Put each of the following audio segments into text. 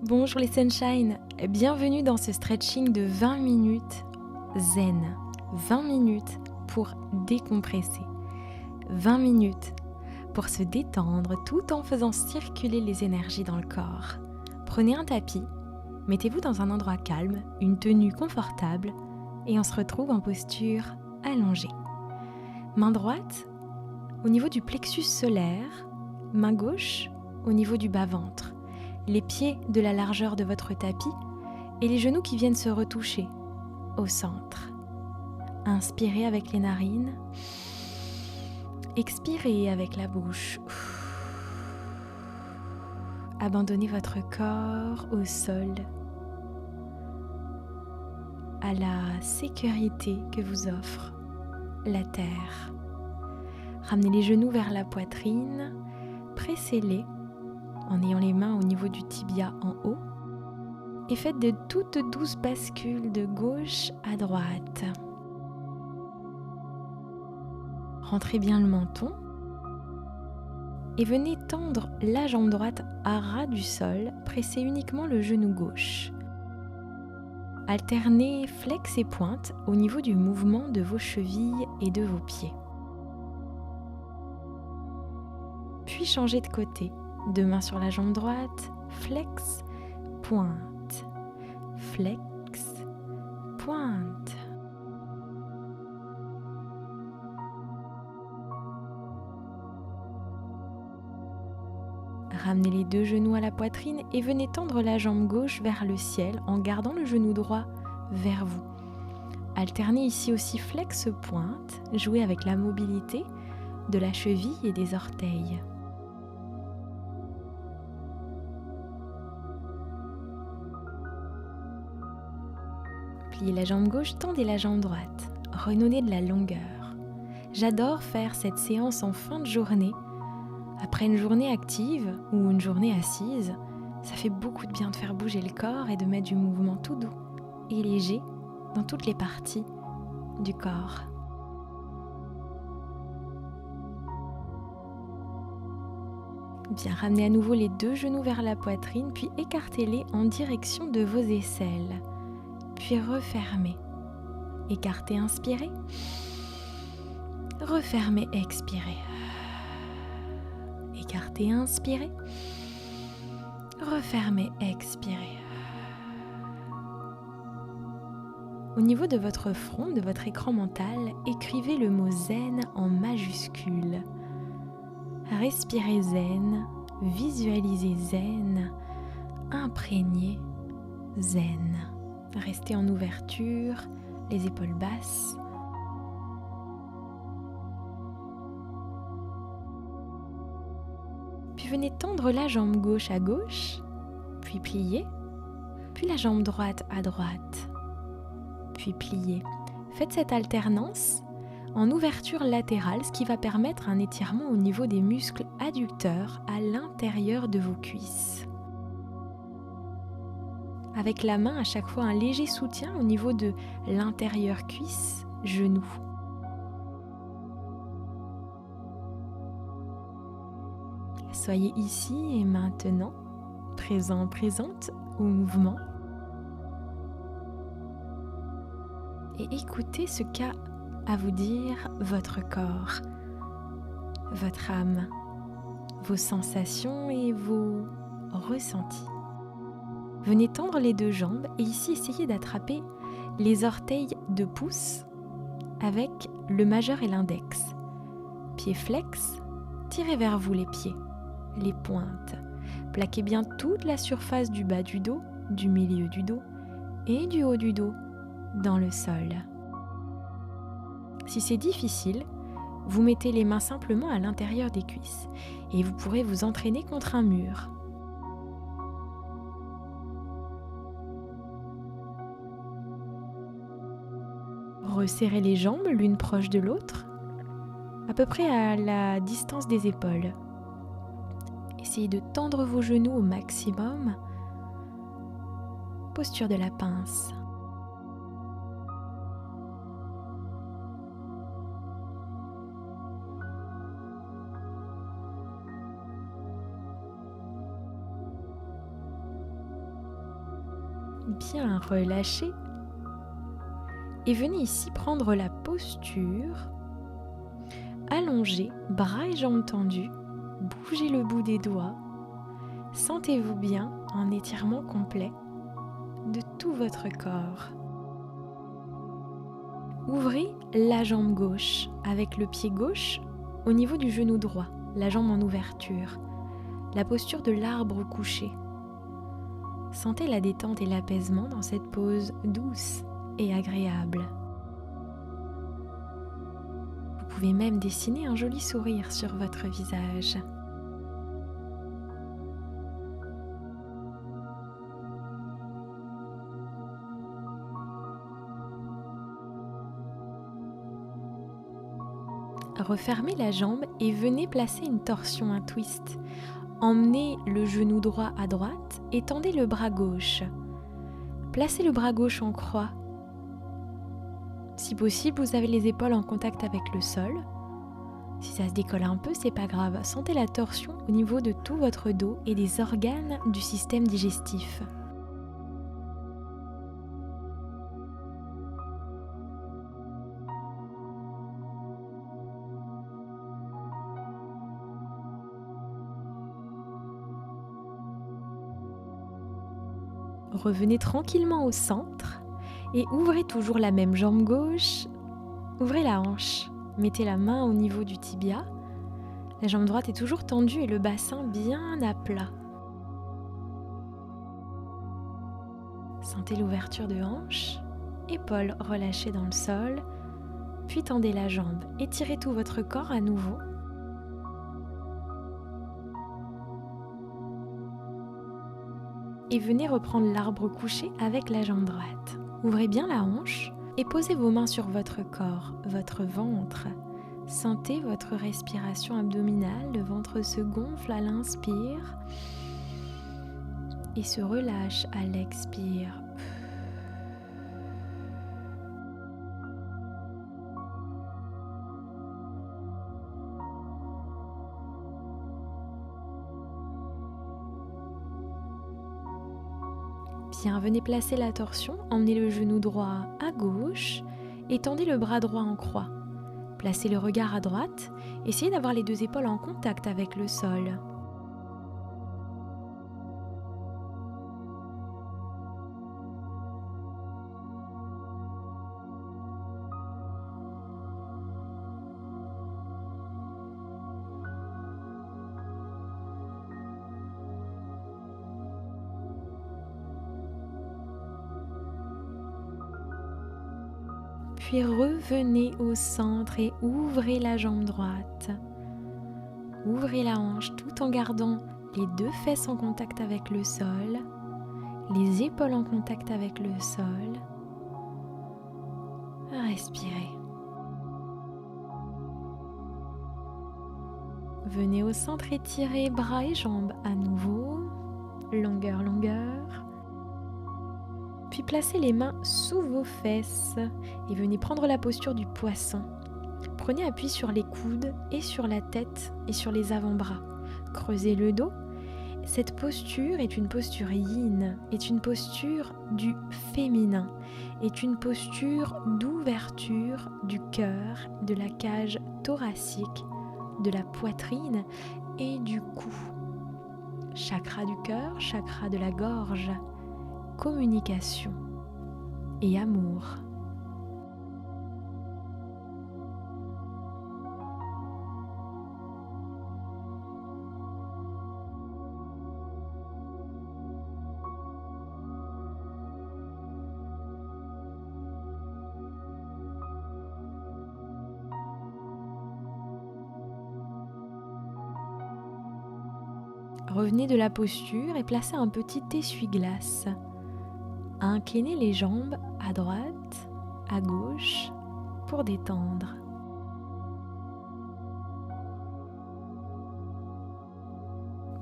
Bonjour les sunshine, bienvenue dans ce stretching de 20 minutes zen. 20 minutes pour décompresser. 20 minutes pour se détendre tout en faisant circuler les énergies dans le corps. Prenez un tapis, mettez-vous dans un endroit calme, une tenue confortable et on se retrouve en posture allongée. Main droite au niveau du plexus solaire, main gauche au niveau du bas-ventre. Les pieds de la largeur de votre tapis et les genoux qui viennent se retoucher au centre. Inspirez avec les narines, expirez avec la bouche. Abandonnez votre corps au sol, à la sécurité que vous offre la terre. Ramenez les genoux vers la poitrine, pressez-les en ayant les mains au niveau du tibia en haut et faites de toutes douces bascules de gauche à droite. Rentrez bien le menton et venez tendre la jambe droite à ras du sol, pressez uniquement le genou gauche. Alternez flex et pointe au niveau du mouvement de vos chevilles et de vos pieds. Puis changez de côté. Deux mains sur la jambe droite, flex, pointe, flex, pointe. Ramenez les deux genoux à la poitrine et venez tendre la jambe gauche vers le ciel en gardant le genou droit vers vous. Alternez ici aussi flex, pointe, jouez avec la mobilité de la cheville et des orteils. Pliez la jambe gauche, tendez la jambe droite. Redonnez de la longueur. J'adore faire cette séance en fin de journée. Après une journée active ou une journée assise, ça fait beaucoup de bien de faire bouger le corps et de mettre du mouvement tout doux et léger dans toutes les parties du corps. Bien, ramenez à nouveau les deux genoux vers la poitrine, puis écartez-les en direction de vos aisselles. Puis refermez. Écartez, inspirez. Refermez, expirez. Écartez, inspirez. Refermez, expirez. Au niveau de votre front, de votre écran mental, écrivez le mot zen en majuscule. Respirez zen, visualisez zen, imprégnez zen. Restez en ouverture, les épaules basses. Puis venez tendre la jambe gauche à gauche, puis plier, puis la jambe droite à droite, puis plier. Faites cette alternance en ouverture latérale, ce qui va permettre un étirement au niveau des muscles adducteurs à l'intérieur de vos cuisses. Avec la main, à chaque fois, un léger soutien au niveau de l'intérieur cuisse, genou. Soyez ici et maintenant, présent, présente au mouvement. Et écoutez ce qu'a à vous dire votre corps, votre âme, vos sensations et vos ressentis. Venez tendre les deux jambes et ici essayez d'attraper les orteils de pouce avec le majeur et l'index. Pieds flex, tirez vers vous les pieds, les pointes. Plaquez bien toute la surface du bas du dos, du milieu du dos et du haut du dos dans le sol. Si c'est difficile, vous mettez les mains simplement à l'intérieur des cuisses et vous pourrez vous entraîner contre un mur. Resserrez les jambes l'une proche de l'autre, à peu près à la distance des épaules. Essayez de tendre vos genoux au maximum. Posture de la pince. bien relâché. Et venez ici prendre la posture, allongé, bras et jambes tendus, bougez le bout des doigts, sentez-vous bien en étirement complet de tout votre corps. Ouvrez la jambe gauche avec le pied gauche au niveau du genou droit, la jambe en ouverture, la posture de l'arbre couché. Sentez la détente et l'apaisement dans cette pose douce et agréable. Vous pouvez même dessiner un joli sourire sur votre visage. Refermez la jambe et venez placer une torsion, un twist. Emmenez le genou droit à droite et tendez le bras gauche. Placez le bras gauche en croix. Si possible, vous avez les épaules en contact avec le sol. Si ça se décolle un peu, c'est pas grave. Sentez la torsion au niveau de tout votre dos et des organes du système digestif. Revenez tranquillement au centre et ouvrez toujours la même jambe gauche. Ouvrez la hanche, mettez la main au niveau du tibia. La jambe droite est toujours tendue et le bassin bien à plat. Sentez l'ouverture de hanche, épaules relâchées dans le sol, puis tendez la jambe. Étirez tout votre corps à nouveau. Et venez reprendre l'arbre couché avec la jambe droite. Ouvrez bien la hanche et posez vos mains sur votre corps, votre ventre. Sentez votre respiration abdominale, le ventre se gonfle à l'inspire et se relâche à l'expire. Bien, venez placer la torsion, emmenez le genou droit à gauche et tendez le bras droit en croix. Placez le regard à droite, essayez d'avoir les deux épaules en contact avec le sol. Puis revenez au centre et ouvrez la jambe droite. Ouvrez la hanche tout en gardant les deux fesses en contact avec le sol, les épaules en contact avec le sol. Respirez. Venez au centre, étirez bras et jambes à nouveau, longueur, longueur. Puis placez les mains sous vos fesses et venez prendre la posture du poisson. Prenez appui sur les coudes et sur la tête et sur les avant-bras. Creusez le dos. Cette posture est une posture yin, est une posture du féminin, est une posture d'ouverture du cœur, de la cage thoracique, de la poitrine et du cou. Chakra du cœur, chakra de la gorge, communication et amour. Revenez de la posture et placez un petit essuie-glace. Inclinez les jambes à droite, à gauche pour détendre.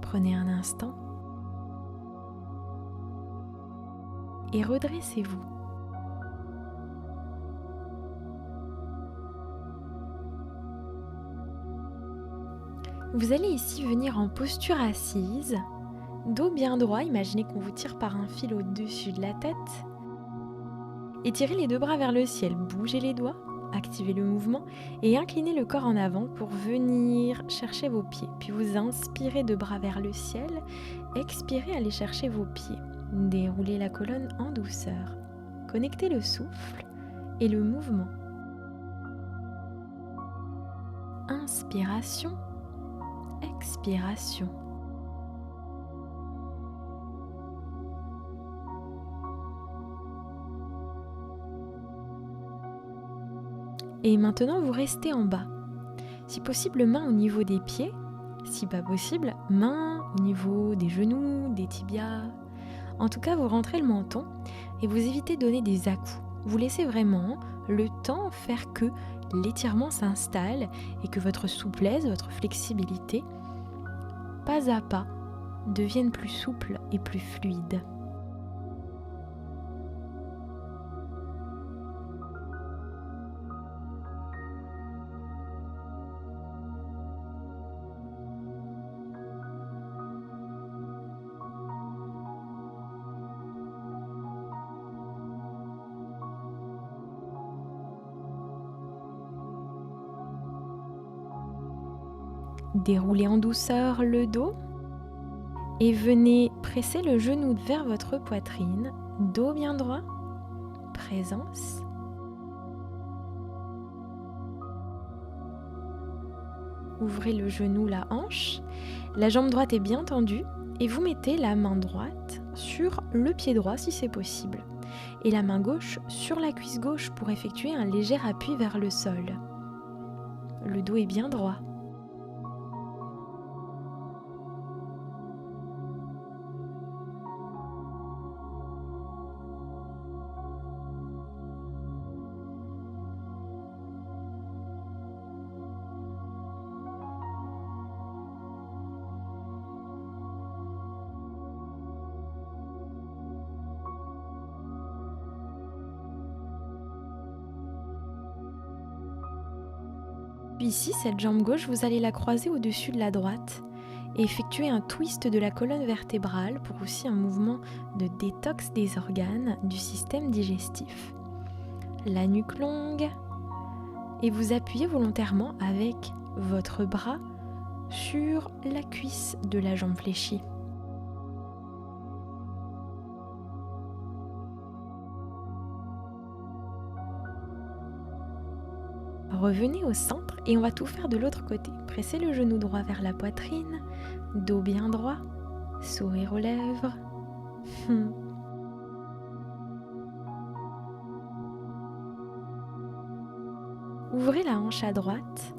Prenez un instant et redressez-vous. Vous allez ici venir en posture assise, Dos bien droit, imaginez qu'on vous tire par un fil au-dessus de la tête. Étirez les deux bras vers le ciel, bougez les doigts, activez le mouvement et inclinez le corps en avant pour venir chercher vos pieds. Puis vous inspirez deux bras vers le ciel, expirez, allez chercher vos pieds. Déroulez la colonne en douceur. Connectez le souffle et le mouvement. Inspiration, expiration. Et maintenant, vous restez en bas. Si possible, main au niveau des pieds. Si pas possible, main au niveau des genoux, des tibias. En tout cas, vous rentrez le menton et vous évitez de donner des à-coups. Vous laissez vraiment le temps faire que l'étirement s'installe et que votre souplesse, votre flexibilité, pas à pas, deviennent plus souples et plus fluides. Déroulez en douceur le dos et venez presser le genou vers votre poitrine, dos bien droit, présence. Ouvrez le genou, la hanche, la jambe droite est bien tendue et vous mettez la main droite sur le pied droit si c'est possible et la main gauche sur la cuisse gauche pour effectuer un léger appui vers le sol. Le dos est bien droit. Puis ici, cette jambe gauche, vous allez la croiser au-dessus de la droite et effectuer un twist de la colonne vertébrale pour aussi un mouvement de détox des organes du système digestif. La nuque longue et vous appuyez volontairement avec votre bras sur la cuisse de la jambe fléchie. Revenez au centre et on va tout faire de l'autre côté. Pressez le genou droit vers la poitrine, dos bien droit, sourire aux lèvres. Ouvrez la hanche à droite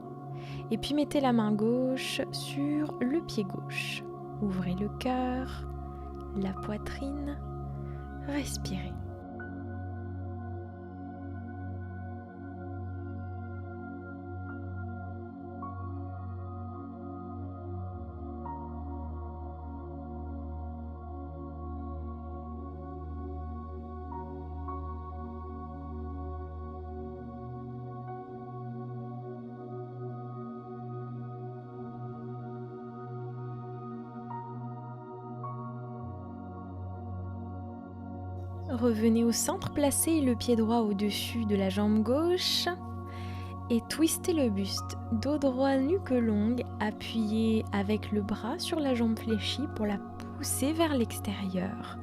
et puis mettez la main gauche sur le pied gauche. Ouvrez le cœur, la poitrine, respirez. Revenez au centre, placez le pied droit au-dessus de la jambe gauche et twistez le buste. Dos droit, nuque longue, appuyez avec le bras sur la jambe fléchie pour la pousser vers l'extérieur.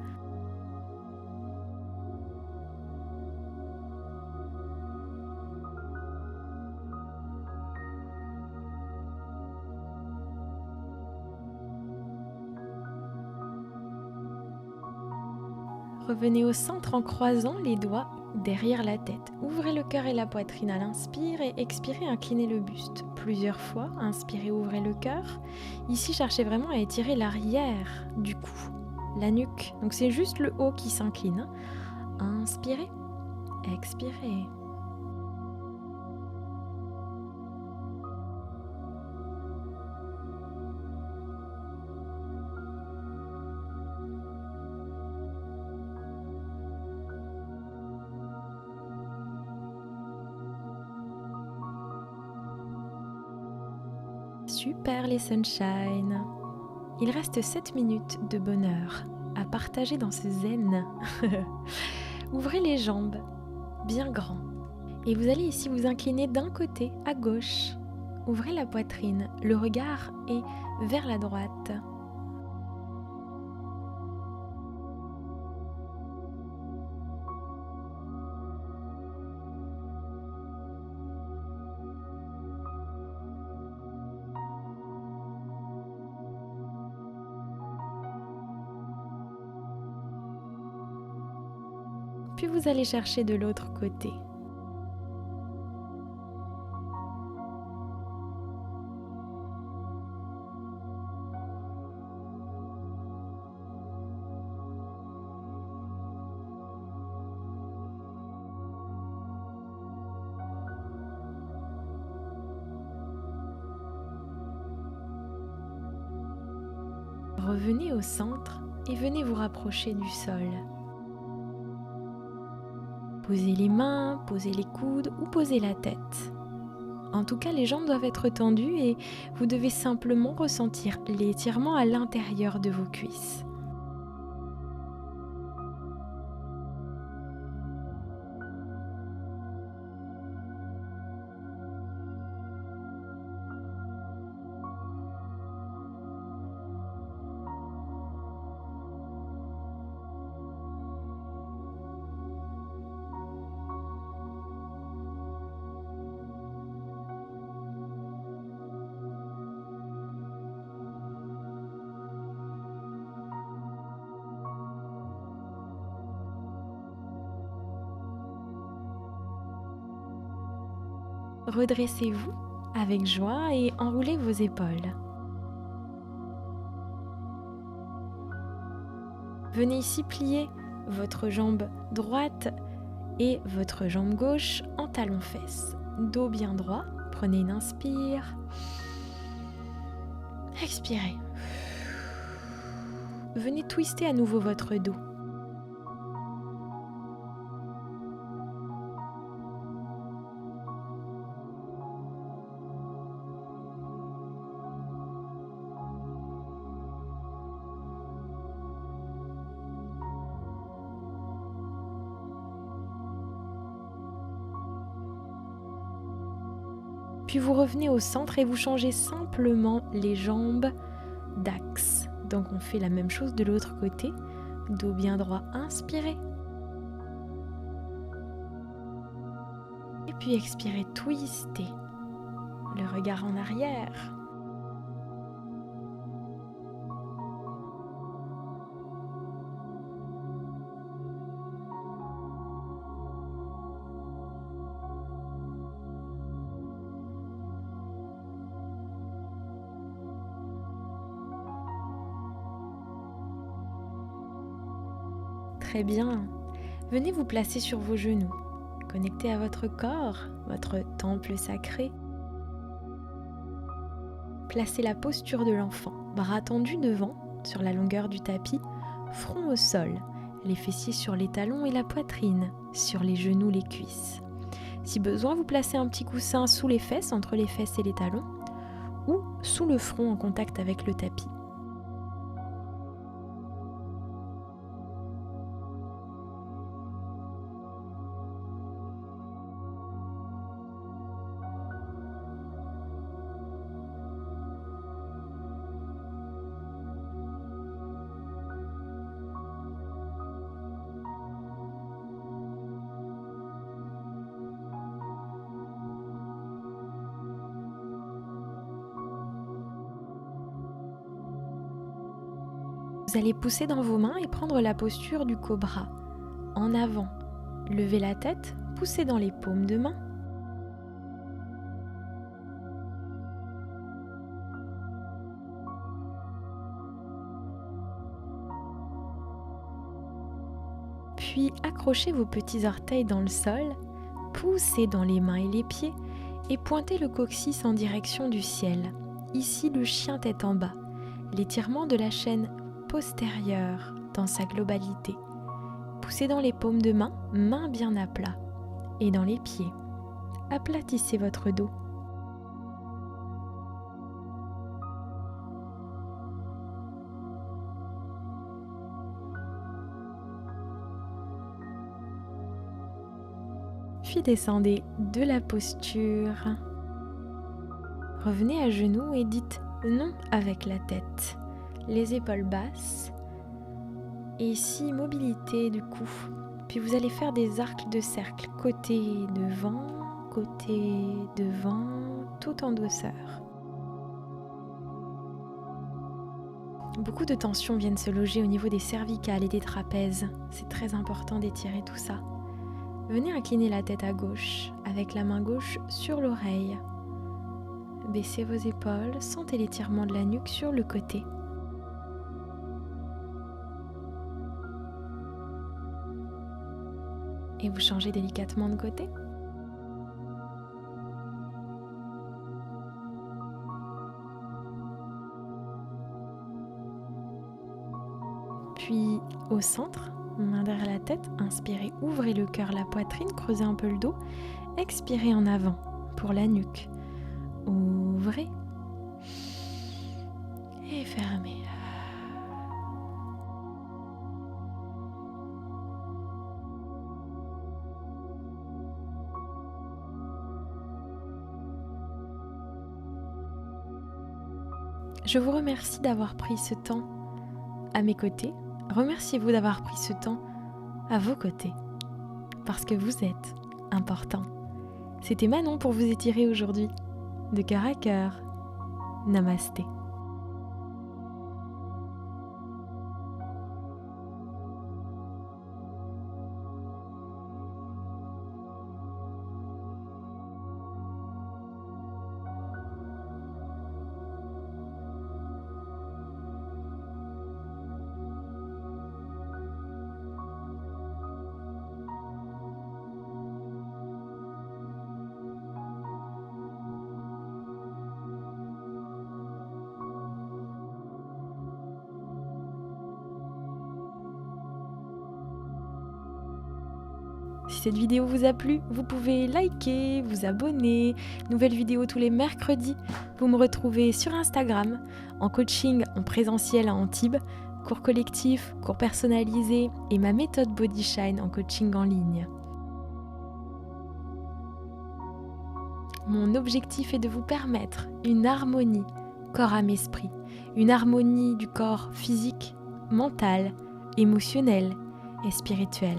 Revenez au centre en croisant les doigts derrière la tête. Ouvrez le cœur et la poitrine à l'inspire et expirez, inclinez le buste. Plusieurs fois, inspirez, ouvrez le cœur. Ici, cherchez vraiment à étirer l'arrière du cou, la nuque. Donc c'est juste le haut qui s'incline. Inspirez, expirez. Super les sunshine. Il reste 7 minutes de bonheur à partager dans ce zen. Ouvrez les jambes, bien grand. Et vous allez ici vous incliner d'un côté à gauche. Ouvrez la poitrine, le regard est vers la droite. Puis vous allez chercher de l'autre côté. Revenez au centre et venez vous rapprocher du sol. Posez les mains, posez les coudes ou posez la tête. En tout cas, les jambes doivent être tendues et vous devez simplement ressentir l'étirement à l'intérieur de vos cuisses. Redressez-vous avec joie et enroulez vos épaules. Venez ici plier votre jambe droite et votre jambe gauche en talons-fesses. Dos bien droit, prenez une inspire. Expirez. Venez twister à nouveau votre dos. Puis vous revenez au centre et vous changez simplement les jambes d'axe. Donc on fait la même chose de l'autre côté. Dos bien droit, inspirez. Et puis expirez, twistez. Le regard en arrière. Très bien. Venez vous placer sur vos genoux, connectés à votre corps, votre temple sacré. Placez la posture de l'enfant, bras tendus devant, sur la longueur du tapis, front au sol, les fessiers sur les talons et la poitrine, sur les genoux, les cuisses. Si besoin, vous placez un petit coussin sous les fesses, entre les fesses et les talons, ou sous le front en contact avec le tapis. Vous allez pousser dans vos mains et prendre la posture du cobra. En avant, levez la tête, poussez dans les paumes de main. Puis accrochez vos petits orteils dans le sol, poussez dans les mains et les pieds et pointez le coccyx en direction du ciel. Ici, le chien tête en bas, l'étirement de la chaîne postérieure dans sa globalité. Poussez dans les paumes de main, mains bien à plat, et dans les pieds. Aplatissez votre dos. puis descendez de la posture. Revenez à genoux et dites non avec la tête. Les épaules basses. Et ici, mobilité du cou. Puis vous allez faire des arcs de cercle, côté devant, tout en douceur. Beaucoup de tensions viennent se loger au niveau des cervicales et des trapèzes. C'est très important d'étirer tout ça. Venez incliner la tête à gauche, avec la main gauche sur l'oreille. Baissez vos épaules, sentez l'étirement de la nuque sur le côté. Et vous changez délicatement de côté. Puis au centre, main derrière la tête, inspirez, ouvrez le cœur, la poitrine, creusez un peu le dos. Expirez en avant pour la nuque. Ouvrez et fermez. Je vous remercie d'avoir pris ce temps à mes côtés. Remerciez-vous d'avoir pris ce temps à vos côtés, parce que vous êtes important. C'était Manon pour vous étirer aujourd'hui. De cœur à cœur. Namasté. Si cette vidéo vous a plu, vous pouvez liker, vous abonner. Nouvelle vidéo tous les mercredis. Vous me retrouvez sur Instagram, en coaching en présentiel à Antibes, cours collectif, cours personnalisé et ma méthode Body Shine en coaching en ligne. Mon objectif est de vous permettre une harmonie corps-âme-esprit, une harmonie du corps physique, mental, émotionnel et spirituel.